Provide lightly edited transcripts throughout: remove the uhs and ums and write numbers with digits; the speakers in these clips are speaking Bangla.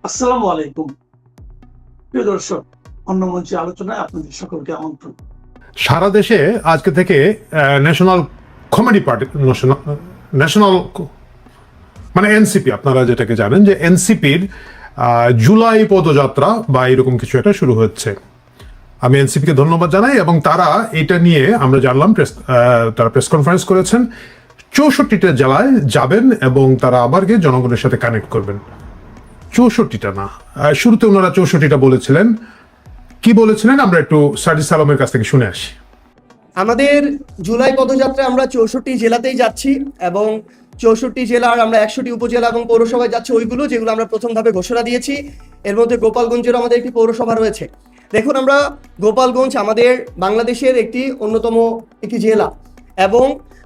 আসসালামু আলাইকুম প্রিয় দর্শক, অন্য মঞ্চে আলোচনায় আপনাদের সকলকে আমন্ত্রণ। সারা দেশে আজকে থেকে ন্যাশনাল কমেডি পার্টি ন্যাশনাল মানে এনসিপি, আপনারা যেটাকে জানেন যে এনসিপির জুলাই পদযাত্রা বা এরকম কিছু একটা শুরু হচ্ছে। আমি এনসিপিকে ধন্যবাদ জানাই এবং তারা এটা নিয়ে আমরা জানলাম তারা প্রেস কনফারেন্স করেছেন, 64টা জেলায় যাবেন এবং তারা আবার গিয়ে জনগণের সাথে কানেক্ট করবেন। 64টা না, শুরুতে ওনারা 64টা বলেছিলেন। কি বলেছিলেন আমরা একটু সার্জিস আলমের কাছ থেকে শুনে আসি। আমাদের জুলাই পদযাত্রা আমরা 64 জেলাতেই যাচ্ছি এবং 64 জেলার আমরা 100টি উপজেলা এবং পৌরসভায় যাচ্ছি, ওইগুলো যেগুলো আমরা প্রথম ধাপে ঘোষণা দিয়েছি। এর মধ্যে গোপালগঞ্জের আমাদের একটি পৌরসভা রয়েছে। দেখুন, আমরা গোপালগঞ্জ আমাদের বাংলাদেশের একটি অন্যতম একটি জেলা এবং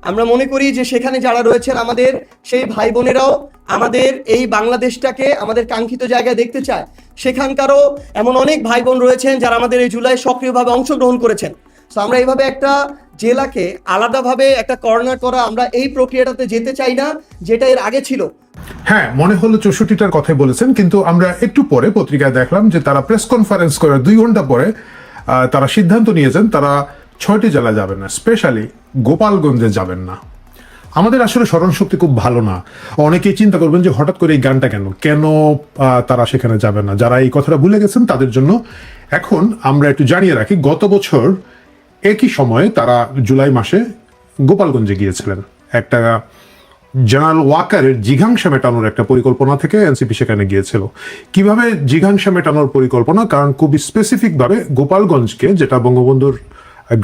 আমরা মনে করি যে সেখানে যারা রয়েছেন আমাদের সেই ভাই বোনেরাও আমাদের এই বাংলাদেশটাকে আমাদের কাঙ্ক্ষিত জায়গায় দেখতে চায়। সেখানকারও এমন অনেক ভাই বোন রয়েছেন যারা আমাদের এই জুলাই সক্রিয়ভাবে অংশগ্রহণ করেছেন। তো আমরা এইভাবে একটা জেলাকে আলাদাভাবে একটা কর্নার করা, আমরা এই প্রক্রিয়াটাতে যেতে চাই না যেটা এর আগে ছিল। হ্যাঁ, মনে হলো 64টার কথাই বলেছেন, কিন্তু আমরা একটু পরে পত্রিকায় দেখলাম যে তারা প্রেস কনফারেন্স করে 2 ঘন্টা পরে তারা সিদ্ধান্ত নিয়েছেন তারা 6টি জেলা যাবেন না, স্পেশালি গোপালগঞ্জে যাবেন না। আমাদের আসলে স্মরণশক্তি খুব ভালো না। অনেকেই চিন্তা করবেন যে হঠাৎ করে এই গানটা কেন তারা সেখানে যাবেন না। যারা এই কথাটা ভুলে গেছেন তাদের জন্য এখন আমরা একটু জানিয়ে রাখি, গত বছর একই সময়ে তারা জুলাই মাসে গোপালগঞ্জে গিয়েছিলেন। একটা জেনারেল ওয়াকারের জিঘাংসা মেটানোর একটা পরিকল্পনা থেকে এনসিপি সেখানে গিয়েছিল। কিভাবে জিঘাংসা মেটানোর পরিকল্পনা? কারণ খুবই স্পেসিফিকভাবে গোপালগঞ্জকে, যেটা বঙ্গবন্ধুর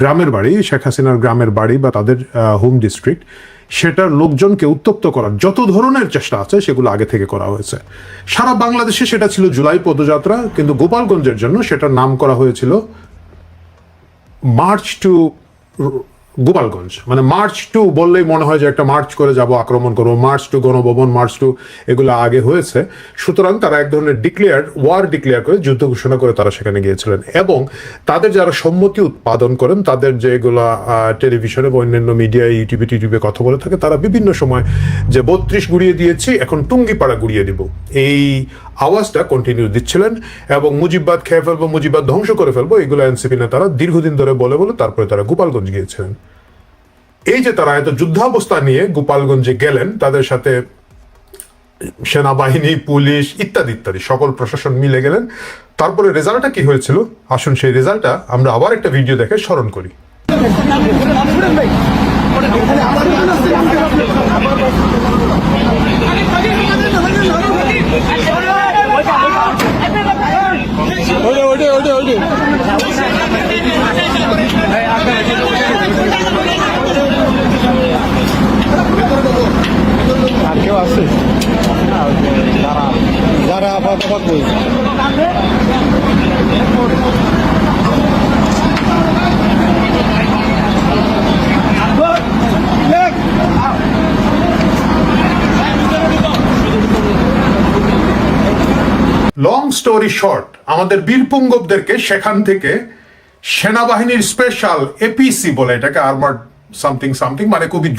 গ্রামের বাড়ি, শেখ হাসিনার গ্রামের বাড়ি বা তাদের হোম ডিস্ট্রিক্ট, সেটার লোকজনকে উত্তপ্ত করার যত ধরনের চেষ্টা আছে সেগুলো আগে থেকে করা হয়েছে। সারা বাংলাদেশে সেটা ছিল জুলাই পদযাত্রা, কিন্তু গোপালগঞ্জের জন্য সেটার নাম করা হয়েছিল মার্চ টু গোপালগঞ্জ। মানে মার্চ টু বললেই মনে হয় যে একটা মার্চ করে যাব, আক্রমণ করবো। March to Ganabhaban, march to এগুলো আগে হয়েছে। সুতরাং তারা এক ধরনের ওয়ার ডিক্লেয়ার করে, যুদ্ধ ঘোষণা করে তারা সেখানে গিয়েছিলেন। এবং তাদের যারা সম্মতি উৎপাদন করেন, তাদের যেগুলা টেলিভিশনে বা অন্যান্য মিডিয়ায় ইউটিউবে কথা বলে থাকে, তারা বিভিন্ন সময় যে 32 গুড়িয়ে দিয়েছি, এখন টুঙ্গিপাড়া গুড়িয়ে দিব, এই আওয়াজটা কন্টিনিউ দিচ্ছিলেন। এবং মুজিববাদ খেয়ে ফেলবো, মুজিববাদ ধ্বংস করে ফেলবো, এগুলো এনসিপি নেতারা দীর্ঘদিন ধরে বলে তারপরে তারা গোপালগঞ্জ গিয়েছিলেন। এই যে তারা এত যুদ্ধাবস্থা নিয়ে গোপালগঞ্জে গেলেন, তাদের সাথে সেনাবাহিনী, পুলিশ ইত্যাদি ইত্যাদি সকল প্রশাসন মিলে গেলেন। তারপরে রেজাল্টটা কি হয়েছিল, আসুন সেই রেজাল্টটা আমরা আবার একটা ভিডিও দেখে স্মরণ করি। কেউ আছে যারা আপাতত লং স্টোরি শর্ট, আমাদের বীরপুঙ্গবদেরকে সেখান থেকে সেনাবাহিনীর স্পেশাল এপিসি বলে, এটাকে আর্মার্ড সামথিং সামথিং, মানে খুবই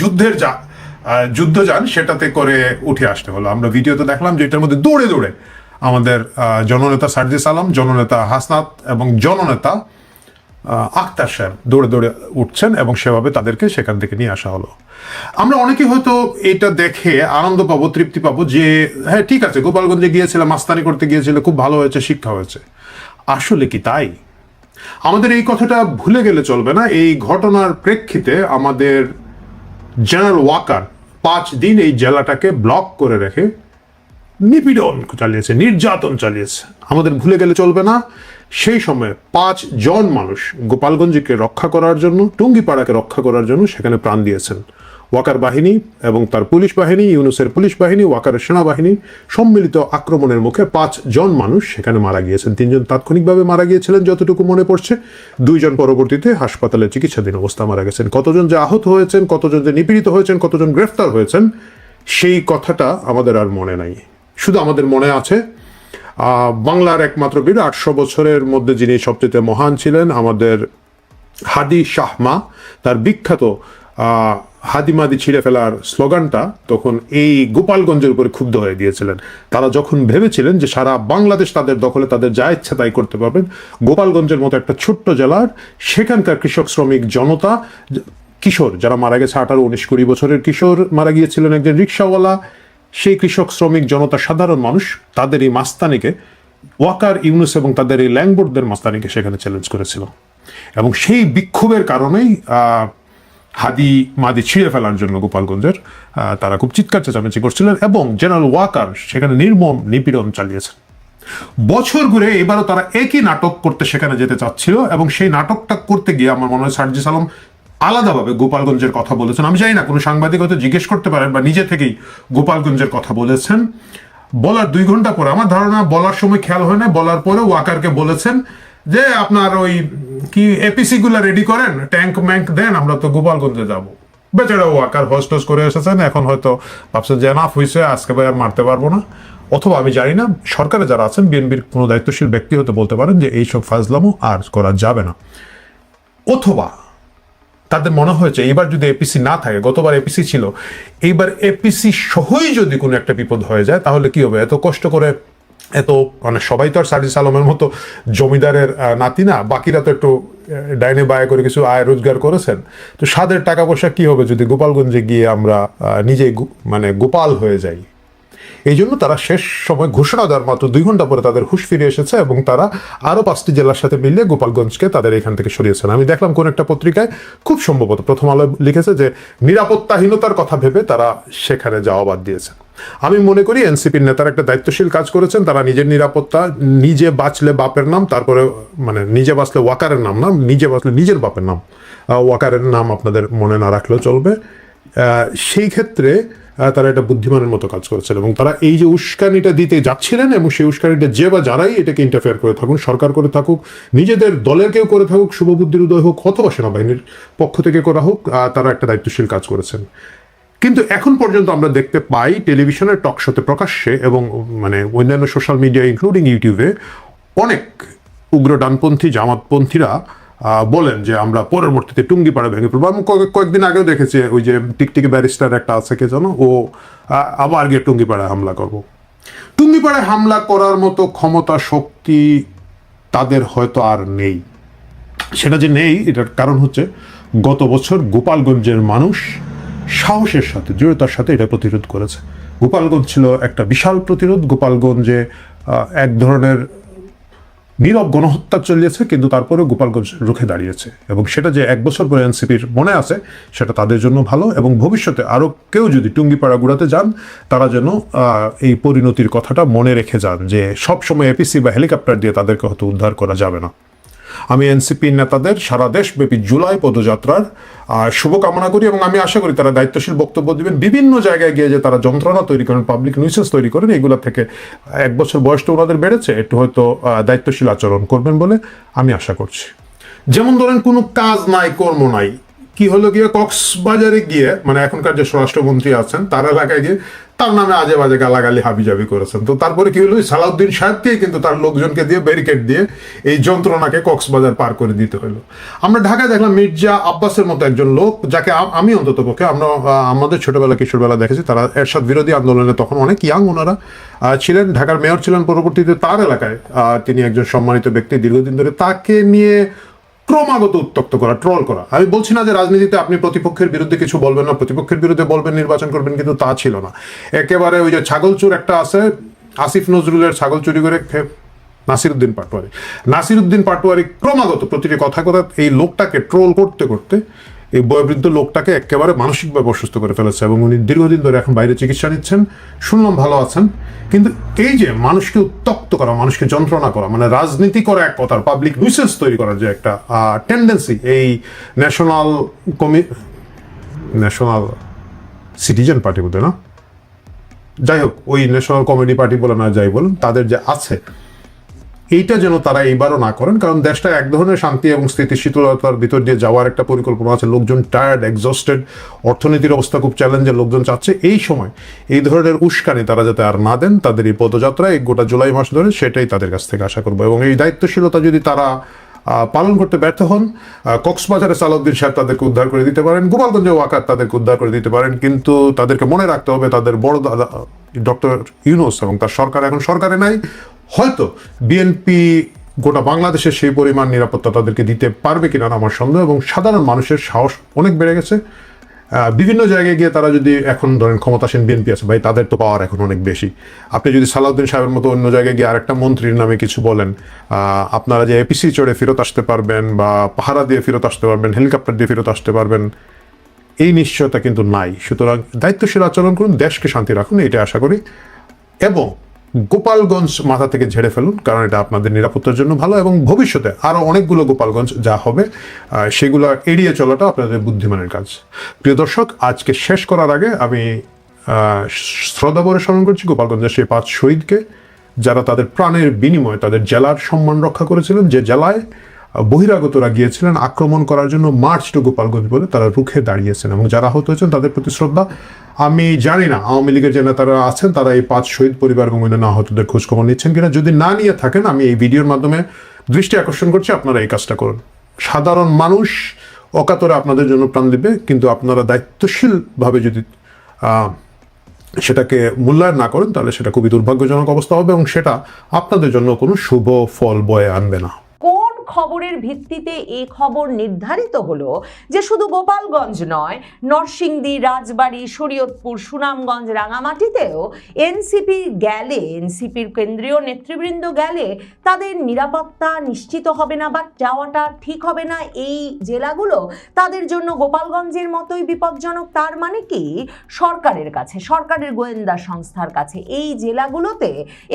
যুদ্ধযান, সেটাতে করে উঠে আসতে হলো। আমরা ভিডিওতে দেখলাম যে এটার মধ্যে দৌড়ে দৌড়ে আমাদের জননেতা সার্জিস আলম, জননেতা হাসনাত এবং জননেতা আখতার সাহেব দৌড়ে দৌড়ে উঠছেন এবং সেভাবে তাদেরকে সেখান থেকে নিয়ে আসা হলো। আমরা অনেকে হয়তো এটা দেখে আনন্দ পাবো, তৃপ্তি পাবো যে হ্যাঁ ঠিক আছে, গোপালগঞ্জে গিয়েছিল, মাস্তানি করতে গিয়েছিল, খুব ভালো হয়েছে, শিক্ষা হয়েছে। আসলে কি তাই? আমাদের এই কথাটা ভুলে গেলে চলবে না। এই ঘটনার প্রেক্ষিতে আমাদের জেনারেল ওয়াকার 5 দিন এই জেলাটাকে ব্লক করে রেখে নিপীড়ন চালিয়েছে, নির্যাতন চালিয়েছে। আমাদের ভুলে গেলে চলবে না, সেই সময় 5 জন মানুষ গোপালগঞ্জকে রক্ষা করার জন্য, টুঙ্গিপাড়াকে রক্ষা করার জন্য সেখানে প্রাণ দিয়েছেন। ওয়াকার বাহিনী এবং তার পুলিশ বাহিনী, ইউনুসের পুলিশ বাহিনী, ওয়াকারের সেনাবাহিনী সম্মিলিত আক্রমণের মুখে 5 জন মানুষ সেখানে মারা গিয়েছেন। 3 জন তাৎক্ষণিকভাবে মারা গিয়েছিলেন যতটুকু মনে পড়ছে, 2 জন পরবর্তীতে হাসপাতালে চিকিৎসাধীন অবস্থা মারা গেছেন। কতজন যে আহত হয়েছেন, কতজন যে নিপীড়িত হয়েছেন, কতজন গ্রেফতার হয়েছেন, সেই কথাটা আমাদের আর মনে নাই। শুধু আমাদের মনে আছে বাংলার একমাত্র বীর, 800 বছরের মধ্যে যিনি সবচেয়ে মহান ছিলেন, আমাদের হাদি শাহমা, তার বিখ্যাত হাদিমাদি ছিঁড়ে ফেলার স্লোগানটা তখন এই গোপালগঞ্জের উপরে ক্ষুব্ধ হয়ে গিয়েছিলেন। তারা যখন ভেবেছিলেন যে সারা বাংলাদেশ তাদের দখলে, তাদের যা ইচ্ছা তাই করতে পারবেন, গোপালগঞ্জের মতো একটা ছোট্ট জেলার সেখানকার কৃষক শ্রমিক জনতা, কিশোর যারা মারা গেছে, 18-19-20 বছরের কিশোর মারা গিয়েছিলেন, একজন রিক্সাওয়ালা, সেই কৃষক শ্রমিক জনতা, সাধারণ মানুষ, তাদের এই মাস্তানিকে, ওয়াকার ইউনুস এবং তাদের এই ল্যাংবোর্ডদের মাস্তানিকে সেখানে চ্যালেঞ্জ করেছিল। এবং সেই বিক্ষোভের কারণেই হাদি মাদি ছিঁড়ে ফেলার জন্য গোপালগঞ্জের তারা খুব চিৎকার চেঁচামেচি করছিলেন এবং জেনারেল ওয়াকার সেখানে নির্মম নিপীড়ন চালিয়েছেন। বছর ঘুরে এবারও তারা একই নাটক করতে সেখানে যেতে চাচ্ছিল এবং সেই নাটকটা করতে গিয়ে আমার মনে হয় সার্জিস আলম আলাদাভাবে গোপালগঞ্জের কথা বলেছেন। আমি জানি না কোনো সাংবাদিক হয়তো জিজ্ঞেস করতে পারেন বা নিজে থেকেই গোপালগঞ্জের কথা বলেছেন। বলার 2 ঘন্টা পরে, আমার ধারণা বলার সময় খেয়াল হয় না, বলার পরে ওয়াকারকে বলেছেন যে আপনার ওই কি এপিসি গুলা রেডি করেন, ট্যাঙ্ক ম্যাঙ্ক দেন, আমরা তো গোপালগঞ্জে যাব। বেচারা ওয়াকার হোস্টেস করে এসেছেন, এখন হয়তো ভাবছেন যে এনাফ হয়েছে, আজকে ভাই আর মারতে পারবো না। অথবা আমি জানি না, সরকারে যারা আছেন, বিএনপির কোনো দায়িত্বশীল ব্যক্তি হতে বলতে পারেন যে এইসব ফাজলামো আর করা যাবে না। অথবা তাদের মনে হয়েছে এইবার যদি এপিসি না থাকে, গতবার এপিসি ছিল, এইবার এপিসি সহই যদি কোনো একটা বিপদ হয়ে যায় তাহলে কি হবে? এত কষ্ট করে, এত মানে সবাই তো আর সার্জিস আলমের মতো জমিদারের নাতি না, বাকিরা তো একটু ডাইনে বায়ে করে কিছু আয় রোজগার করেছেন। তো সাদের টাকা পয়সা কি হবে যদি গোপালগঞ্জে গিয়ে আমরা নিজেই মানে গোপাল হয়ে যাই? এই জন্য তারা শেষ সময় ঘোষণা দেওয়ার মাত্র 2 ঘন্টা পরে তাদের হুঁশ ফিরে এসেছে এবং তারা আরও 5টি জেলার সাথে মিলিয়ে গোপালগঞ্জকে তাদের এখান থেকে সরিয়েছেন। আমি দেখলাম কোন একটা পত্রিকায়, খুব সম্ভবত প্রথম আলো লিখেছে যে নিরাপত্তাহীনতার কথা ভেবে তারা সেখানে যাওয়া বাদ দিয়েছেন। আমি মনে করি এনসিপির নেতারা একটা দায়িত্বশীল কাজ করেছেন। তারা নিজের নিরাপত্তা, নিজে বাঁচলে বাপের নাম, তারপরে মানে নিজে বাঁচলে ওয়াকারের নাম না, নিজে বাঁচলে নিজের বাপের নাম, ওয়াকারের নাম আপনাদের মনে না রাখলেও চলবে। সেই ক্ষেত্রে তারা এটা বুদ্ধিমানের মতো কাজ করেছেন এবং তারা এই যে উস্কানিটা দিতে যাচ্ছিলেন এবং সেই উস্কানিটা যে বা যারাই এটাকে ইন্টারফেয়ার করে থাকুন, সরকার করে থাকুক, নিজেদের দলের কেউ করে থাকুক, শুভবুদ্ধির উদয় হোক, অথবা সেনাবাহিনীর পক্ষ থেকে করা হোক, তারা একটা দায়িত্বশীল কাজ করেছেন। কিন্তু এখন পর্যন্ত আমরা দেখতে পাই টেলিভিশনের টক শোতে প্রকাশ্যে এবং মানে অন্যান্য সোশ্যাল মিডিয়া ইনক্লুডিং ইউটিউবে অনেক উগ্র ডানপন্থী জামাতপন্থীরা বলেন যে আমরা পরবর্তীতে টুঙ্গিপাড়া ভেঙে পড়বো। আমি কয়েকদিন আগেও দেখেছি ওই যে টিকটিকি ব্যারিস্টার একটা আছে কে যেন, ও আবার গিয়ে টুঙ্গিপাড়ায় হামলা করব। টুঙ্গিপাড়ায় হামলা করার মতো ক্ষমতা শক্তি তাদের হয়তো আর নেই। সেটা যে নেই এটার কারণ হচ্ছে গত বছর গোপালগঞ্জের মানুষ সাহসের সাথে, দৃঢ়তার সাথে এটা প্রতিরোধ করেছে। গোপালগঞ্জ ছিল একটা বিশাল প্রতিরোধ। গোপালগঞ্জে এক ধরনের নীরব গণহত্যা চলিয়েছে, কিন্তু তারপরেও গোপালগঞ্জ রুখে দাঁড়িয়েছে এবং সেটা যে 1 বছর পরে এনসিপির মনে আছে সেটা তাদের জন্য ভালো। এবং ভবিষ্যতে আরও কেউ যদি টুঙ্গিপাড়া গুড়াতে যান তারা যেন এই পরিণতির কথাটা মনে রেখে যান যে সবসময় এপিসি বা হেলিকপ্টার দিয়ে তাদেরকে হয়তো উদ্ধার করা যাবে না। আমি এনসিপি নেতাদের সারা দেশব্যাপী জুলাই পদযাত্রার শুভকামনা করি এবং আমি আশা করি তারা দায়িত্বশীল বক্তব্য দিবেন। বিভিন্ন জায়গায় গিয়ে যে তারা যন্ত্রণা তৈরি করেন, পাবলিক নিউসেন্স তৈরি করেন, এগুলো থেকে 1 বছর বয়সটা ওনাদের বেড়েছে, একটু হয়তো দায়িত্বশীল আচরণ করবেন বলে আমি আশা করছি। যেমন ধরেন কোনো কাজ নাই, কর্ম নাই, কি হলো গিয়ে কক্সবাজারে গিয়ে, মানে এখনকার যে স্বরাষ্ট্রমন্ত্রী আছেন তার এলাকায় গিয়ে তার নামে আজে বাজে গালাগালি হাবিজাবি করেছেন। তো তারপরে কি হলো, সালাউদ্দিন সাহেবকে কিন্তু তার লোকজনকে দিয়ে ব্যারিকেড দিয়ে এই যন্ত্রণাকে কক্সবাজার পার করে দিতে হলো। আমরা ঢাকায় দেখলাম মির্জা আব্বাসের মতো একজন লোক, যাকে আমি অন্তত পক্ষে আমরা আমাদের ছোটবেলা কিশোরবেলা দেখেছি, তারা এরশাদ বিরোধী আন্দোলনে তখন অনেক ইয়াং ওনারা ছিলেন, ঢাকার মেয়র ছিলেন, পরবর্তীতে তার এলাকায় তিনি একজন সম্মানিত ব্যক্তি, দীর্ঘদিন ধরে তাকে নিয়ে ক্রমাগত উত্তক্ত করা, ট্রল করা। আমি বলছি না যে রাজনীতিতে আপনি প্রতিপক্ষের বিরুদ্ধে কিছু বলবেন না, প্রতিপক্ষের বিরুদ্ধে বলবেন, নির্বাচন করবেন, কিন্তু তা ছিল না। একেবারে ওই যে ছাগল চোর একটা আছে, আসিফ নজরুলের ছাগল চুরি করে নাসিরুদ্দিন পাটোয়ারি ক্রমাগত প্রতিটি কথা এই লোকটাকে ট্রোল করতে করতে এই বয়োবৃদ্ধ লোকটাকে একেবারে মানসিকভাবে অসুস্থ করে ফেলেছে এবং উনি দীর্ঘদিন ধরে এখন বাইরে চিকিৎসা নিচ্ছেন, শুনলাম ভালো আছেন। কিন্তু এই যে মানুষকে উত্তক্ত করা, মানুষকে যন্ত্রণা করা, মানে রাজনীতি করা এক কথার, পাবলিক নিউসেন্স তৈরি করার যে একটা টেন্ডেন্সি এই ন্যাশনাল সিটিজেন পার্টি বলতে না, যাই হোক ওই ন্যাশনাল কমেডি পার্টি বলে না যাই বলুন, তাদের যে আছে, এইটা যেন তারা এইবারও না করেন। কারণ দেশটা এক ধরনের শান্তি এবং স্থিতিশীলতার ভিতর দিয়ে যাওয়ার একটা পরিকল্পনা আছে। লোকজন টায়ার্ড, এক্সস্টেড, অর্থনীতির অবস্থা খুব চ্যালেঞ্জে, লোকজন চাচ্ছে এই সময় এই ধরনের উস্কানি তারা যাতে আর না দেন তাদের এই পদযাত্রা এই গোটা জুলাই মাস ধরে, সেটাই তাদের কাছ থেকে আশা করবো। এবং এই দায়িত্বশীলতা যদি তারা পালন করতে ব্যর্থ হন। কক্সবাজারে সালাউদ্দিন সাহেব তাদেরকে উদ্ধার করে দিতে পারেন, গোপালগঞ্জে ওয়াকার তাদেরকে উদ্ধার করে দিতে পারেন, কিন্তু তাদেরকে মনে রাখতে হবে তাদের বড় দাদা ডক্টর ইউনূস এবং তার সরকার এখন সরকারে নাই। হয়তো বিএনপি গোটা বাংলাদেশের সেই পরিমাণ নিরাপত্তা তাদেরকে দিতে পারবে কিনা আমার সন্দেহ, এবং সাধারণ মানুষের সাহস অনেক বেড়ে গেছে। বিভিন্ন জায়গায় গিয়ে তারা যদি এখন ধরেন ক্ষমতাসীন বিএনপি আছে, ভাই তাদের তো পাওয়ার এখন অনেক বেশি। আপনি যদি সালাউদ্দিন সাহেবের মতো অন্য জায়গায় গিয়ে আরেকটা মন্ত্রীর নামে কিছু বলেন, আপনারা যে এপিসি চড়ে ফেরত আসতে পারবেন বা পাহারা দিয়ে ফেরত আসতে পারবেন, হেলিকপ্টার দিয়ে ফেরত আসতে পারবেন, এই নিশ্চয়তা কিন্তু নাই। সুতরাং দায়িত্বশীল আচরণ করুন, দেশকে শান্তি রাখুন, এটা আশা করি। এবং গোপালগঞ্জ মাথা থেকে ঝেড়ে ফেলুন, কারণ এটা আপনাদের নিরাপত্তার জন্য ভালো, এবং ভবিষ্যতে আরও অনেকগুলো গোপালগঞ্জ যা হবে সেগুলো এড়িয়ে চলাটা আপনাদের বুদ্ধিমানের কাজ। প্রিয় দর্শক, আজকে শেষ করার আগে আমি শ্রদ্ধাভরে স্মরণ করছি গোপালগঞ্জের সেই 5 শহীদকে, যারা তাদের প্রাণের বিনিময়ে তাদের জেলার সম্মান রক্ষা করেছিলেন। যে জেলায় বহিরাগতরা গিয়েছিলেন আক্রমণ করার জন্য, মার্চ টু গোপালগঞ্জ বলে তারা রুখে দাঁড়িয়েছেন, এবং যারা আহত হয়েছেন তাদের প্রতি শ্রদ্ধা। আমি জানি না আওয়ামী লীগের যে নেতারা আছেন তারা এই 5 শহীদ পরিবার এবং অন্যান্য আহতদের খোঁজখবর নিচ্ছেন কিনা। যদি না নিয়ে থাকেন, আমি এই ভিডিওর মাধ্যমে দৃষ্টি আকর্ষণ করছি আপনারা এই কাজটা করুন। সাধারণ মানুষ অকাতরে আপনাদের জন্য প্রাণ দিবে, কিন্তু আপনারা দায়িত্বশীলভাবে যদি সেটাকে মূল্যায়ন না করেন তাহলে সেটা খুবই দুর্ভাগ্যজনক অবস্থা হবে, এবং সেটা আপনাদের জন্য কোনো শুভ ফল বয়ে আনবে না। কোন খবরের ভিত্তিতে এই খবর নির্ধারিত হলো যে শুধু গোপালগঞ্জ নয়, নরসিংদী, রাজবাড়ী, শরীয়তপুর, সুনামগঞ্জ, রাঙামাটিতেও এনসিপির কেন্দ্রীয় নেতৃবৃন্দ গেলে তাদের নিরাপত্তা নিশ্চিত হবে না বা যাওয়াটা ঠিক হবে না? এই জেলাগুলো তাদের জন্য গোপালগঞ্জের মতোই বিপজ্জনক। তার মানে কি সরকারের কাছে, সরকারের গোয়েন্দা সংস্থার কাছে এই জেলাগুলোতে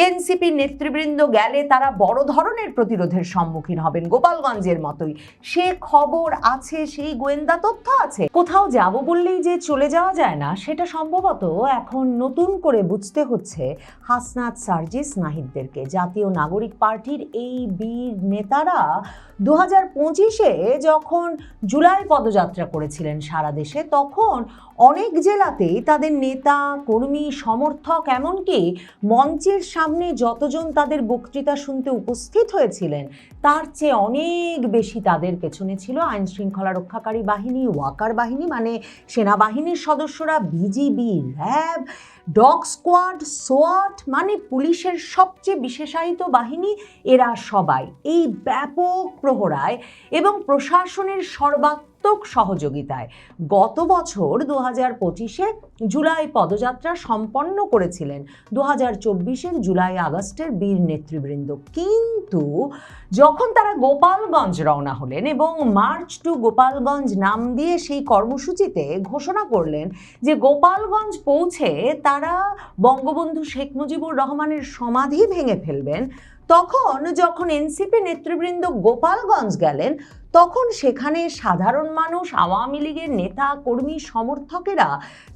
এনসিপির নেতৃবৃন্দ গেলে তারা বড় ধরনের প্রতিরোধের সম্মুখীন হবেন গোপালগঞ্জের মতোই? সে খবর আছে, সেই গোয়েন্দা তথ্য আছে। কোথাও যাব বললেই যে চলে যাওয়া যায় না, সেটা সম্ভবত এখন নতুন করে বুঝতে হচ্ছে হাসনাত, সার্জিস, নাহিদদেরকে। জাতীয় নাগরিক পার্টির এই বীর নেতারা 2025-এ যখন জুলাই পদযাত্রা করেছিলেন সারা দেশে, তখন অনেক জেলাতেই তাদের নেতা, কর্মী, সমর্থক, এমনকি মঞ্চের সামনে যতজন তাদের বক্তৃতা শুনতে উপস্থিত হয়েছিলেন তার চেয়ে অনেক বেশি তাদের পেছনে ছিল আইন শৃঙ্খলা রক্ষাকারী বাহিনী, ওয়াকার বাহিনী মানে সেনাবাহিনীর সদস্যরা, বিজিবি, র্যাব, ডগ স্কোয়াড, সোয়াট মানে পুলিশের সবচেয়ে বিশেষায়িত বাহিনী। এরা সবাই এই ব্যাপক প্রহরায় এবং প্রশাসনের সর্বাত্মক সহযোগিতায় গত বছর 2025-এ জুলাই পদযাত্রা সম্পন্ন করেছিলেন 2024-এর জুলাই আগস্টের বীর নেতৃবৃন্দ। কিন্তু যখন তারা গোপালগঞ্জ রওনা হলেন এবং মার্চ টু গোপালগঞ্জ নাম দিয়ে সেই কর্মসূচিতে ঘোষণা করলেন যে গোপালগঞ্জ পৌঁছে তারা বঙ্গবন্ধু শেখ মুজিবুর রহমানের সমাধি ভেঙে ফেলবেন, তখন যখন এনসিপি নেতৃবৃন্দ গোপালগঞ্জ গেলেন তখন সেখানে সাধারণ মানুষ, আওয়ামী লীগের নেতা, কর্মী, সমর্থকেরা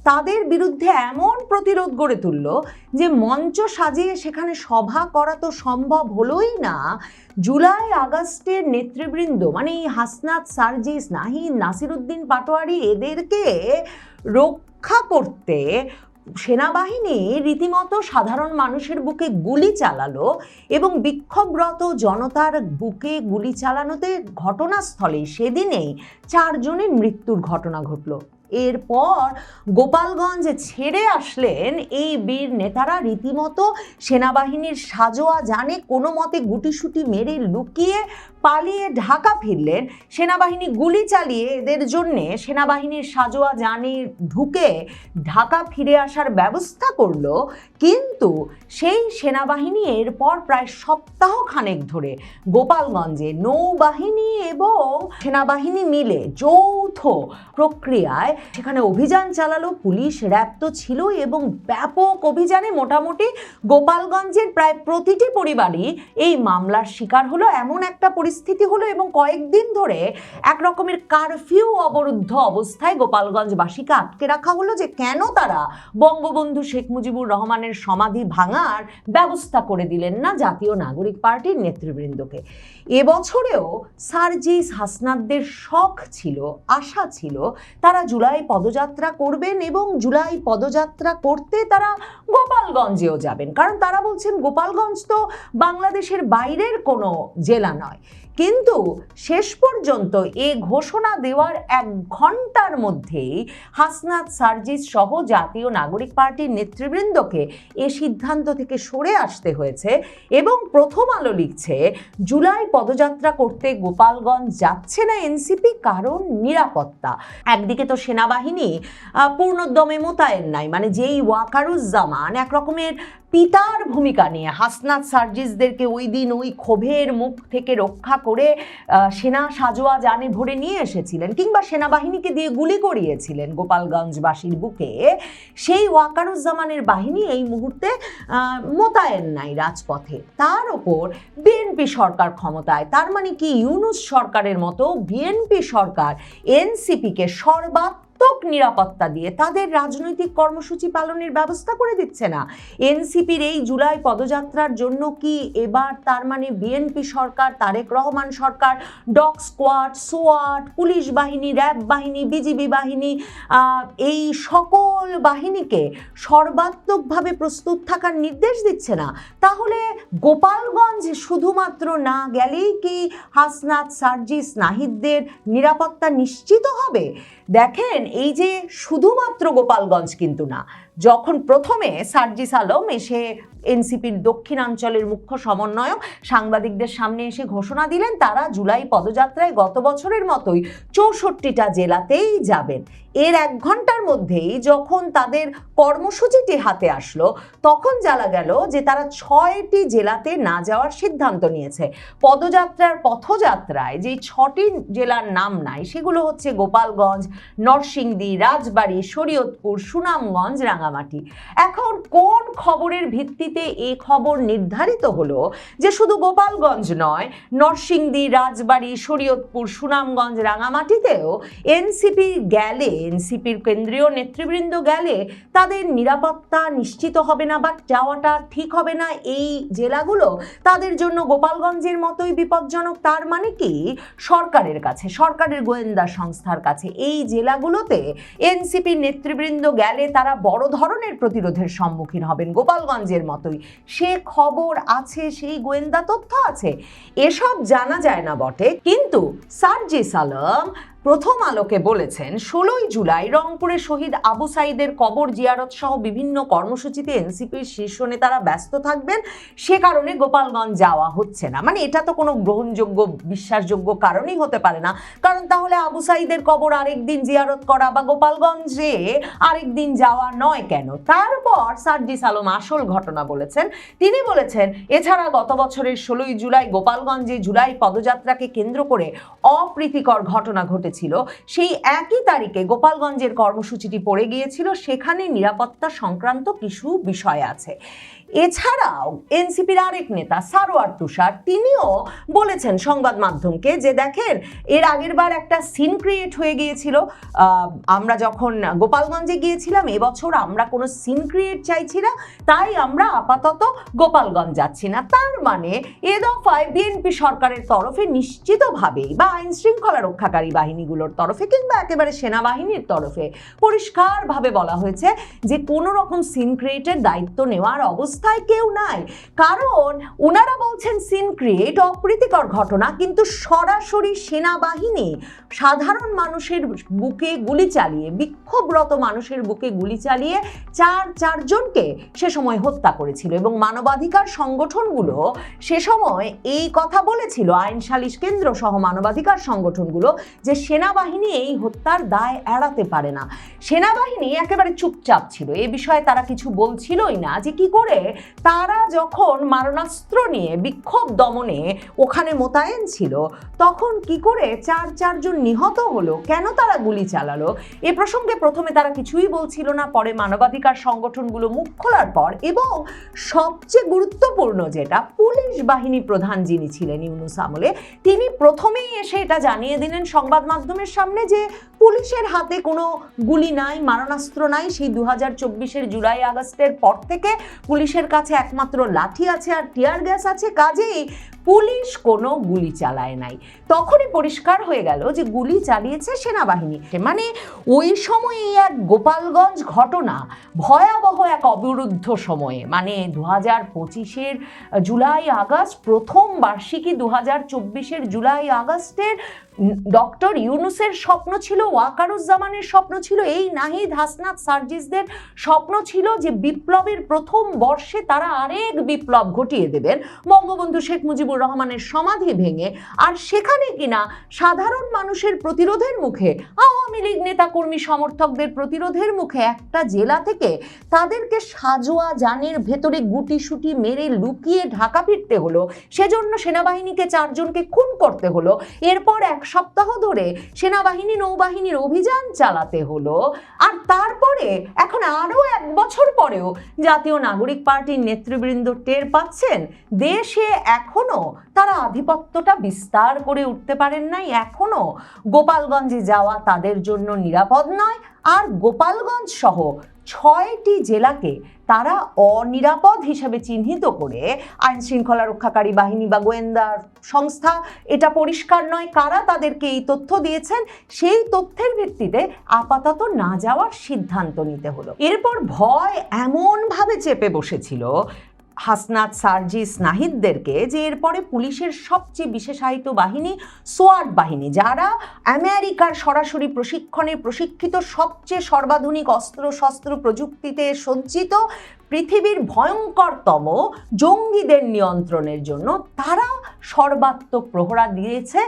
তাদের বিরুদ্ধে এমন প্রতিরোধ গড়ে তুলল যে মঞ্চ সাজিয়ে সেখানে সভা করা তো সম্ভব হলোই না। জুলাই আগস্টের নেতৃবৃন্দ মানে হাসনাত, সার্জিস, নাহিদ, নাসিরউদ্দিন পাটোয়ারি এদেরকে রক্ষা করতে সেনাবাহিনী রীতিমতো সাধারণ মানুষের বুকে গুলি চালালো এবং বিক্ষোভরত জনতার বুকে গুলি চালানোতে ঘটনাস্থলে সেদিনেই 4 জনের মৃত্যুর ঘটনা ঘটল। এরপর গোপালগঞ্জ ছেড়ে আসলেন এই বীর নেতারা, রীতিমতো সেনাবাহিনীর সাজোয়া জানে কোনো মতে গুটিসুটি মেরে লুকিয়ে পালিয়ে ঢাকা ফিরলেন। সেনাবাহিনী গুলি চালিয়ে এদের জন্যে সেনাবাহিনীর সাজোয়া জানে ঢুকে ঢাকা ফিরে আসার ব্যবস্থা করলো। কিন্তু সেই সেনাবাহিনী এরপর প্রায় সপ্তাহখানেক ধরে গোপালগঞ্জে নৌবাহিনী এবং সেনাবাহিনী মিলে যৌথ প্রক্রিয়ায় সেখানে অভিযান চালালো। পুলিশ, র্যাব তো ছিল এবং ব্যাপক অভিযানে মোটামুটি গোপালগঞ্জের প্রায় প্রতিটি পরিবারই এই মামলার শিকার হলো। এমন একটা পরিস্থিতি হলো এবং কয়েকদিন ধরে এক রকমের কারফিউ অবরুদ্ধ অবস্থায় গোপালগঞ্জবাসীকে আটকে রাখা হলো যে কেন তারা বঙ্গবন্ধু শেখ মুজিবুর রহমানের সমাধি ভাঙার ব্যবস্থা করে দিলেন না জাতীয় নাগরিক পার্টির নেতৃবৃন্দকে। এবছরেও সার্জিস, হাসনাতদের শখ ছিল, আশা ছিল তারা জুলাই পদযাত্রা করবেন এবং জুলাই পদযাত্রা করতে তারা গোপালগঞ্জেও যাবেন, কারণ তারা বলছেন গোপালগঞ্জ তো বাংলাদেশের বাইরের কোনো জেলা নয়। কিন্তু শেষ পর্যন্ত এ ঘোষণা দেওয়ার 1 ঘন্টার মধ্যেই হাসনাত সার্জিস সহ জাতীয় নাগরিক পার্টির নেতৃবৃন্দকে এ সিদ্ধান্ত থেকে সরে আসতে হয়েছে। এবং প্রথম আলো লিখছে, জুলাই পদযাত্রা করতে গোপালগঞ্জ যাচ্ছে না এনসিপি কারণ নিরাপত্তা। একদিকে তো সেনাবাহিনী পূর্ণোদ্যমে মোতায়েন নাই, মানে যেই ওয়াকারুজ্জামান এক রকমের পিতার ভূমিকা নিয়ে হাসনাত সার্জিসদেরকে ওই দিন ওই ক্ষোভের মুখ থেকে রক্ষা করে সেনা সাজোয়া জানে ভরে নিয়ে এসেছিলেন, কিংবা সেনাবাহিনীকে দিয়ে গুলি করিয়েছিলেন গোপালগঞ্জবাসীর বুকে, সেই ওয়াকারুজ্জামানের বাহিনী এই মুহূর্তে মোতায়েন নাই রাজপথে। তার ওপর বিএনপি সরকার ক্ষমতায়, তার মানে কি ইউনূস সরকারের মতো বিএনপি সরকার এনসিপিকে সর্বাত্মক নিরাপত্তা দিয়ে তাদের রাজনৈতিক কর্মসূচি পালনের ব্যবস্থা করে দিচ্ছে না। এনসিপির এই জুলাই পদযাত্রার জন্য কি এবার তার মানে বিএনপি সরকার, তারেক রহমান সরকার ডগ স্কোয়াড, সোয়াট, পুলিশ বাহিনী, র্যাব বাহিনী, বিজিবি বাহিনী, এই সকল বাহিনীকে সর্বাত্মকভাবে প্রস্তুত থাকার নির্দেশ দিচ্ছে না? তাহলে গোপালগঞ্জ শুধুমাত্র না গেলেই কি হাসনাত সার্জিস নাহিদদের নিরাপত্তা নিশ্চিত হবে? দেখেন, এই যে শুধুমাত্র গোপালগঞ্জ কিন্তু না, যখন প্রথমে সার্জিস আলম এসে এনসিপির দক্ষিণাঞ্চলের মুখ্য সমন্বয়ক সাংবাদিকদের সামনে এসে ঘোষণা দিলেন তারা জুলাই পদযাত্রায় গত বছরের মতোই 64টা জেলাতেই যাবেন, এর 1 ঘন্টার মধ্যেই যখন তাদের কর্মসূচিটি হাতে আসলো তখন জানা গেল যে তারা 6টি জেলাতে না যাওয়ার সিদ্ধান্ত নিয়েছে। পদযাত্রার পথযাত্রায় যে 6টি জেলার নাম নাই সেগুলো হচ্ছে গোপালগঞ্জ, নরসিংদী, রাজবাড়ী, শরীয়তপুর, সুনামগঞ্জ, রাঙামাটি। এখন কোন খবরের ভিত্তিতে এই খবর নির্ধারিত হলো যে শুধু গোপালগঞ্জ নয়, নরসিংদী, রাজবাড়ী, শরীয়তপুর, সুনামগঞ্জ, রাঙামাটিতেও এনসিপি গেলে, এনসিপির কেন্দ্রীয় নেতৃবৃন্দ গেলে তাদের নিরাপত্তা নিশ্চিত হবে না বা যাওয়াটা ঠিক হবে না? এই জেলাগুলো তাদের জন্য গোপালগঞ্জের মতোই বিপজ্জনক। তার মানে কি সরকারের কাছে, সরকারের গোয়েন্দা সংস্থার কাছে এই জেলাগুলোতে এনসিপির নেতৃবৃন্দ গেলে তারা বড় ধরনের প্রতিরোধের সম্মুখীন হবেন গোপালগঞ্জের মতোই, সে খবর আছে, সেই গোয়েন্দা তথ্য আছে। এসব জানা যায় না বটে, কিন্তু সার্জিস আলম প্রথম আলোকে বলেছেন 16ই জুলাই রংপুরে শহীদ আবু সাইদের কবর জিয়ারত সহ বিভিন্ন কর্মসূচিতে এনসিপির শীর্ষ নেতারা ব্যস্ত থাকবেন, সে কারণে গোপালগঞ্জ যাওয়া হচ্ছে না। মানে এটা তো কোনো গ্রহণযোগ্য বিশ্বাসযোগ্য কারণই হতে পারে না, কারণ তাহলে আবু সাইদের কবর আরেকদিন জিয়ারত করা বা গোপালগঞ্জে আরেকদিন যাওয়া নয় কেন? তারপর সার্জিস আলম আসল ঘটনা বলেছেন। তিনি বলেছেন এছাড়া গত বছরের 16ই জুলাই গোপালগঞ্জে জুলাই পদযাত্রাকে কেন্দ্র করে অপ্রীতিকর ঘটনা ঘটেছিল, সেই একই তারিখে গোপালগঞ্জের কর্মসূচিটি পড়ে গিয়েছিল, সেখানে নিরাপত্তা সংক্রান্ত কিছু বিষয় আছে। এছাড়াও এনসিপির আরেক নেতা সারোয়ার তুষার তিনিও বলেছেন সংবাদ মাধ্যমকে যে দেখেন এর আগের বার একটা সিন ক্রিয়েট হয়ে গিয়েছিল, আমরা যখন গোপালগঞ্জে গিয়েছিলাম, এবছর আমরা কোনো সিন ক্রিয়েট চাইছি না, তাই আমরা আপাতত গোপালগঞ্জ যাচ্ছি না। তার মানে এ দফায় বিএনপি সরকারের তরফে নিশ্চিতভাবেই বা আইন শৃঙ্খলা রক্ষাকারী বাহিনীগুলোর তরফে কিংবা একেবারে সেনাবাহিনীর তরফে পরিষ্কারভাবে বলা হয়েছে যে কোনো রকম সিন ক্রিয়েটের দায়িত্ব নেওয়ার অবস্থা কেউ নাই। কারণ ওনারা বলছেন সিন ক্রিয়েট অপ্রীতিকর ঘটনা, কিন্তু সরাসরি সেনাবাহিনী সাধারণ মানুষের বুকে গুলি চালিয়ে, বিক্ষোভরত মানুষের বুকে গুলি চালিয়ে চারজনকে সে সময় হত্যা করেছিল এবং মানবাধিকার সংগঠনগুলো সে সময় এই কথা বলেছিল, আইন সালিশ কেন্দ্র সহ মানবাধিকার সংগঠনগুলো, যে সেনাবাহিনী এই হত্যার দায় এড়াতে পারে না। সেনাবাহিনী একেবারে চুপচাপ ছিল, এ বিষয়ে তারা কিছু বলছিলই না যে কি করে তারা যখন মারণাস্ত্র নিয়ে বিক্ষোভ দমনে ওখানে মোতায়েন ছিল তখন কি করে চারজন নিহত হলো, কেন তারা গুলি চালালো, এ প্রসঙ্গে প্রথমে তারা কিছুই বলছিল না। পরে মানবাধিকার সংগঠনগুলো মুখ খোলার পর এবং সবচেয়ে গুরুত্বপূর্ণ যেটা, পুলিশ বাহিনী প্রধান যিনি ছিলেন ইউনূস আমলে, তিনি প্রথমেই এসে এটা জানিয়ে দিলেন সংবাদ মাধ্যমের সামনে যে পুলিশের হাতে কোনো গুলি নাই, মারণাস্ত্র নাই। সেই 2024-এর জুলাই আগস্টের পর থেকে পুলিশের কাছে একমাত্র লাঠি আছে আর টিয়ার গ্যাস আছে, কাজেই পুলিশ কোনো গুলি চালায় নাই। তখনই পরিষ্কার হয়ে গেল যে গুলি চালিয়েছে সেনাবাহিনী। মানে ওই সময়ে এক গোপালগঞ্জ ঘটনা ভয়াবহ এক অবরুদ্ধ সময়ে, মানে 2025-এর জুলাই আগস্ট, প্রথম বার্ষিকী 2024-এর জুলাই আগস্টের ডক্টর ইউনূসের স্বপ্ন ছিল, ওয়াকারুজ্জামানের স্বপ্ন ছিল, এই নাহিদ হাসনাত সার্জিসদের স্বপ্ন ছিল যে বিপ্লবের প্রথম বর্ষে তারা আরেক বিপ্লব ঘটিয়ে দেবেন, বঙ্গবন্ধু শেখ মুজিবুর রহমানের সমাধি ভেঙে। আর সেখানে কিনা সাধারণ মানুষের প্রতিরোধের মুখে, আওয়ামী লীগ নেতাকর্মী সমর্থকদের প্রতিরোধের মুখে একটা জেলা থেকে তাদেরকে সাজোয়া যানের ভেতরে গুটিসুটি মেরে লুকিয়ে ঢাকা ফিরতে হলো, সেজন্য সেনাবাহিনীকে 4 জনকে খুন করতে হলো। এরপর 1 সপ্তাহ ধরে সেনাবাহিনী নৌবাহিনীর অভিযান চালাতে হলো। আর তারপরে এখন আরো 1 বছর পরেও জাতীয় নাগরিক পার্টির নেতৃবৃন্দ টের পাচ্ছেন দেশে এখনো তারা আধিপত্যটা বিস্তার করে উঠতে পারেন নাই, এখনো গোপালগঞ্জে যাওয়া তাদের জন্য নিরাপদ নয়। আর গোপালগঞ্জ সহ 6টি জেলাকে তারা অনিরাপদ হিসাবে চিহ্নিত করে আইন শৃঙ্খলা রক্ষাকারী বাহিনী বা গোয়েন্দা সংস্থা, এটা পরিষ্কার নয় কারা তাদেরকে এই তথ্য দিয়েছেন, সেই তথ্যের ভিত্তিতে আপাতত না যাওয়ার সিদ্ধান্ত নিতে হলো। এরপর ভয় এমনভাবে চেপে বসেছিল হাসনাত সার্জিস নাহিদদেরকে যে এরপরে পুলিশের সবচেয়ে বিশেষায়িত বাহিনী সোয়াট বাহিনী, যারা আমেরিকার সরাসরি প্রশিক্ষণে প্রশিক্ষিত, সবচেয়ে সর্বাধুনিক অস্ত্র শস্ত্র প্রযুক্তিতে সজ্জিত, পৃথিবীর ভয়ঙ্করতম জঙ্গিদের নিয়ন্ত্রণের জন্য তারা সর্বাত্মক প্রহরা দিয়েছে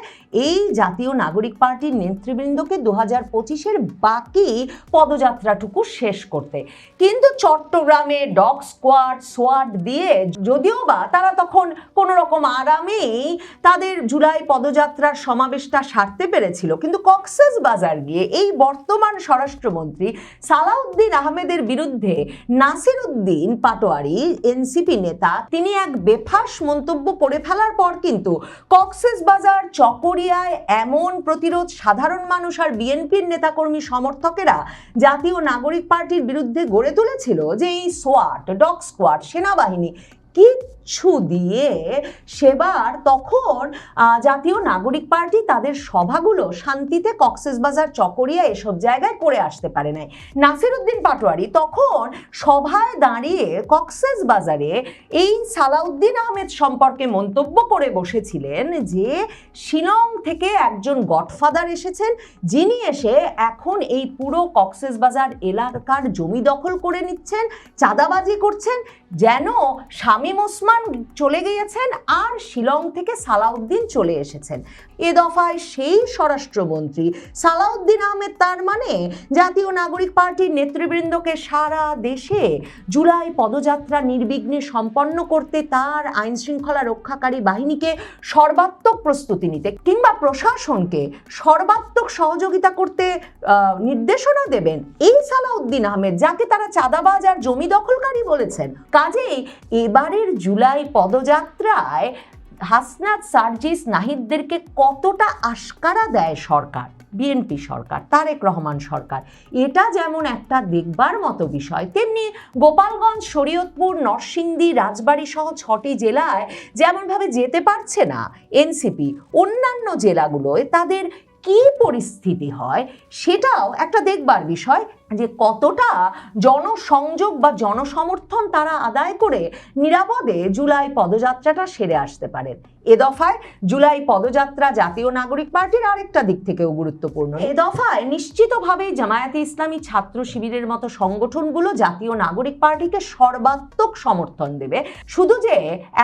এই জাতীয় নাগরিক পার্টির নেতৃবৃন্দকে 2025-এর বাকি পদযাত্রাটুকু শেষ করতে। কিন্তু চট্টগ্রামে ডগ স্কোয়াড সোয়াট দিয়ে যদিও বা তারা তখন কোনো রকম আরামেই তাদের জুলাই পদযাত্রার সমাবেশটা সারতে পেরেছিল, কিন্তু কক্সবাজার গিয়ে এই বর্তমান স্বরাষ্ট্রমন্ত্রী সালাউদ্দিন আহমেদের বিরুদ্ধে নাসির উদ্দিন পাটোয়ারি, এনসিপি নেতা, তিনি এক বেফাঁস মন্তব্য করে ফেলার পর কিন্তু কক্সবাজার চকরিয়ায় এমন প্রতিরোধ সাধারণ মানুষ আর বিএনপির নেতাকর্মী সমর্থকেরা জাতীয় নাগরিক পার্টির বিরুদ্ধে গড়ে তুলেছিল যে এই সোয়াট, ডগ স্কোয়াড, সেনাবাহিনী কিচ্ছু দিয়ে সেবার তখন জাতীয় নাগরিক পার্টি তাদের সভাগুলো শান্তিতে কক্সবাজার চকরিয়া এসব জায়গায় করে আসতে পারে নাই। নাসির উদ্দিন পাটোয়ারি তখন সভায় দাঁড়িয়ে কক্সবাজারে এই সালাউদ্দিন আহমেদ সম্পর্কে মন্তব্য করে বসেছিলেন যে শিলং থেকে একজন গডফাদার এসেছেন, যিনি এসে এখন এই পুরো কক্সবাজার এলাকার জমি দখল করে নিচ্ছেন, চাঁদাবাজি করছেন, যেন শামীম ওসমান চলে গিয়েছেন আর শিলং থেকে সালাউদ্দিন চলে এসেছেন। এ দফায় সেই স্বরাষ্ট্রমন্ত্রী সালাউদ্দিন আহমেদ তার মানে জাতীয় নাগরিক পার্টির নেতৃবৃন্দকে সারা দেশে জুলাই পদযাত্রা নির্বিঘ্নে সম্পন্ন করতে, তার আইন শৃঙ্খলা রক্ষাকারী বাহিনীকে সর্বাত্মক প্রস্তুতি নিতে কিংবা প্রশাসনকে সর্বাত্মক সহযোগিতা করতে নির্দেশনা দেবেন এই সালাউদ্দিন আহমেদ, যাকে তারা চাঁদাবাজ আর জমি দখলকারী বলেছেন। কাজেই এবারের জুলাই পদযাত্রায় হাসনাত সার্জিস নাহিদদেরকে কতটা আশকারা দেয় সরকার, বিএনপি সরকার, তারেক রহমান সরকার, এটা যেমন একটা দেখবার মতো বিষয়, তেমনি গোপালগঞ্জ, শরীয়তপুর, নরসিংদী, রাজবাড়ী সহ 6টি জেলায় যেমনভাবে যেতে পারছে না এনসিপি, অন্যান্য জেলাগুলোয় তাদের কি পরিস্থিতি হয় সেটাও একটা দেখবার বিষয়, যে কতটা জনসংযোগ বা জনসমর্থন তারা আদায় করে নিরাপদে জুলাই পদযাত্রাটা সেরে আসতে পারেন। এ দফায় জুলাই পদযাত্রা জাতীয় নাগরিক পার্টির আরেকটা দিক থেকেও গুরুত্বপূর্ণ। এ দফায় নিশ্চিতভাবেই জামায়াতে ইসলামী, ছাত্র শিবিরের মতো সংগঠনগুলো জাতীয় নাগরিক পার্টিকে সর্বাত্মক সমর্থন দেবে। শুধু যে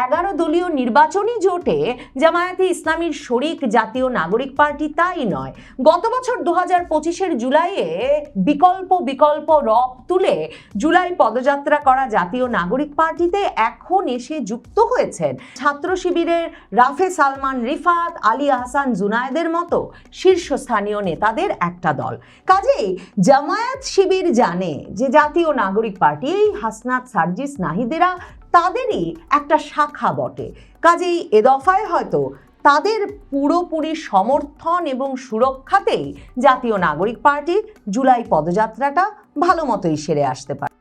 11 দলীয় নির্বাচনী জোটে জামায়াতে ইসলামীর শরিক জাতীয় নাগরিক পার্টি তাই নয়, গত বছর 2025-এর জুলাইয়ে বিকল্প রব তুলে জুলাই পদযাত্রা করা জাতীয় নাগরিক পার্টিতে এখন এসে যুক্ত হয়েছেন ছাত্র শিবিরের রাফে সালমান রিফাত, আলী আহসান জুনায়েদের মতো শীর্ষস্থানীয় নেতাদের একটা দল। কাজেই জামায়াত শিবির জানে যে জাতীয় নাগরিক পার্টি, এই হাসনাত সার্জিস নাহিদেরা তাদেরই একটা শাখা বটে। কাজেই এ দফায় হয়তো তাদের পুরোপুরি সমর্থন এবং সুরক্ষাতেই জাতীয় নাগরিক পার্টি জুলাই পদযাত্রাটা ভালো মতোই সেরে আসতে পারে।